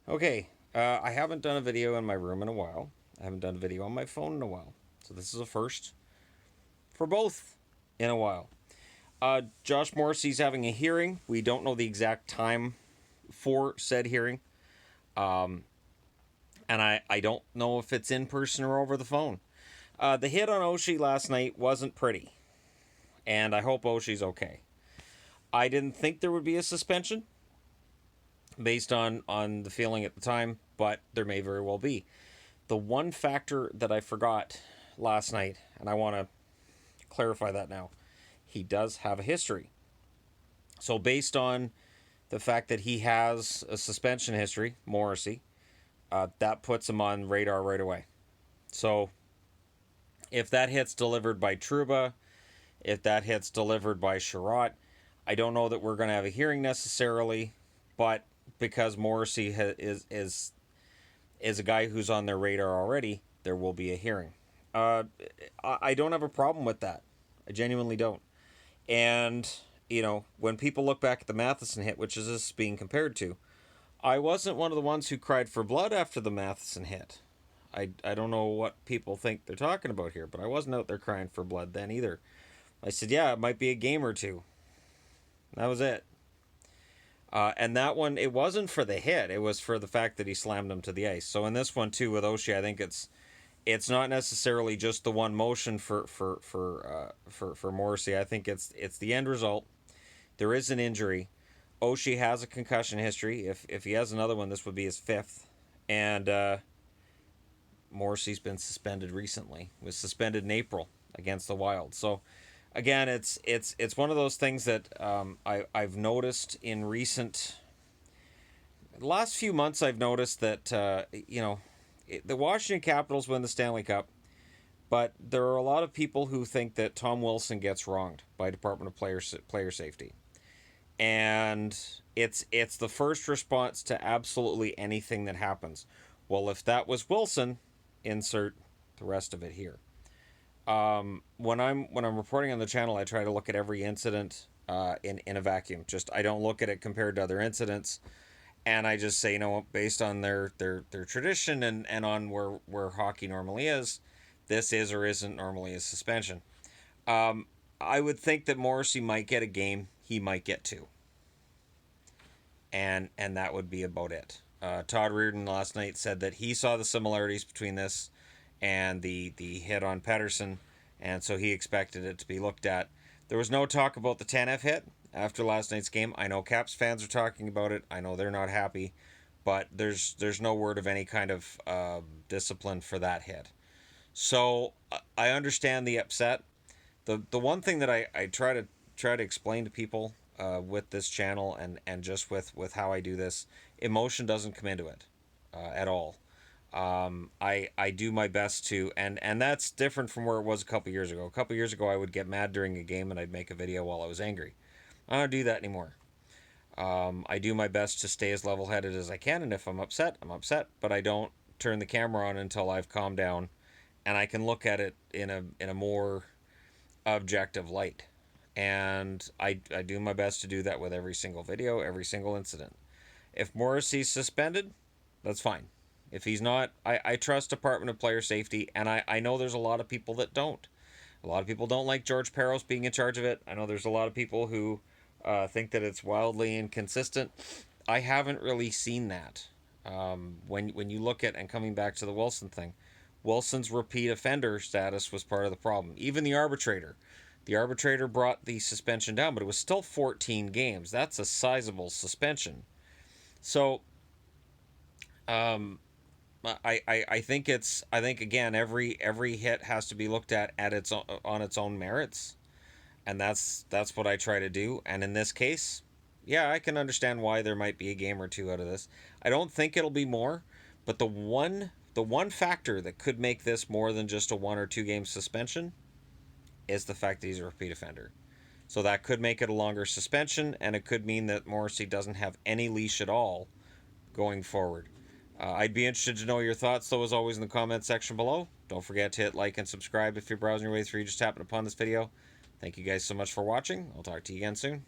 Okay, I haven't done a video in my room in a while. I haven't done a video on my phone in a while. So this is a first for both in a while. Josh Morrissey's having a hearing. We don't know the exact time for said hearing. And I don't know if it's in person or over the phone. The hit on Oshie last night wasn't pretty. And I hope Oshie's okay. I didn't think there would be a suspension based on the feeling at the time, but there may very well be. The one factor that I forgot last night, and I want to clarify that now, he does have a history. So, based on the fact that he has a suspension history, Morrissey, that puts him on radar right away. So, if that hit's delivered by Trouba, if that hit's delivered by Sherratt, I don't know that we're going to have a hearing necessarily, but because Morrissey is a guy who's on their radar already, there will be a hearing. I don't have a problem with that. I genuinely don't. And, when people look back at the Matheson hit, which is this being compared to, I wasn't one of the ones who cried for blood after the Matheson hit. I don't know what people think they're talking about here, but I wasn't out there crying for blood then either. I said, yeah, it might be a game or two. That was it. And that one, it wasn't for the hit. It was for the fact that he slammed him to the ice. So in this one too with Oshie, I think it's not necessarily just the one motion for Morrissey. I think it's the end result. There is an injury. Oshie has a concussion history. If he has another one, this would be his fifth. And Morrissey's been suspended recently. Was suspended in April against the Wild. So again, it's one of those things that I've noticed in recent the last few months. I've noticed that the Washington Capitals win the Stanley Cup, but there are a lot of people who think that Tom Wilson gets wronged by Department of Player Safety, and it's the first response to absolutely anything that happens. Well, if that was Wilson, insert the rest of it here. When I'm reporting on the channel, I try to look at every incident in a vacuum. Just I don't look at it compared to other incidents, and I just say, based on their tradition and on where hockey normally is, this is or isn't normally a suspension. I would think that Morrissey might get a game. He might get two, and that would be about it. Todd Reardon last night said that he saw the similarities between this and the hit on Pettersson, and so he expected it to be looked at. There was no talk about the Tanev hit after last night's game. I know Caps fans are talking about it. I know they're not happy, but there's no word of any kind of discipline for that hit. So I understand the upset. The one thing that I try to explain to people with this channel and just with how I do this, emotion doesn't come into it at all. I do my best to, and that's different from where it was a couple years ago. A couple years ago, I would get mad during a game and I'd make a video while I was angry. I don't do that anymore. I do my best to stay as level headed as I can, and if I'm upset, I'm upset, but I don't turn the camera on until I've calmed down and I can look at it in a more objective light. And I do my best to do that with every single video, every single incident. If Morrissey's suspended, that's fine. If he's not, I trust Department of Player Safety, and I know there's a lot of people that don't. A lot of people don't like George Peros being in charge of it. I know there's a lot of people who think that it's wildly inconsistent. I haven't really seen that. When you look at, and coming back to the Wilson thing, Wilson's repeat offender status was part of the problem. Even the arbitrator. The arbitrator brought the suspension down, but it was still 14 games. That's a sizable suspension. So, I think again every hit has to be looked at on its own merits, and that's what I try to do. And in this case, yeah, I can understand why there might be a game or two out of this. I don't think it'll be more, but the one factor that could make this more than just a 1 or 2 game suspension is the fact that he's a repeat offender. So that could make it a longer suspension, and it could mean that Morrissey doesn't have any leash at all going forward. I'd be interested to know your thoughts, though, as always, in the comment section below. Don't forget to hit like and subscribe if you're browsing your way through. You just happened upon this video. Thank you guys so much for watching. I'll talk to you again soon.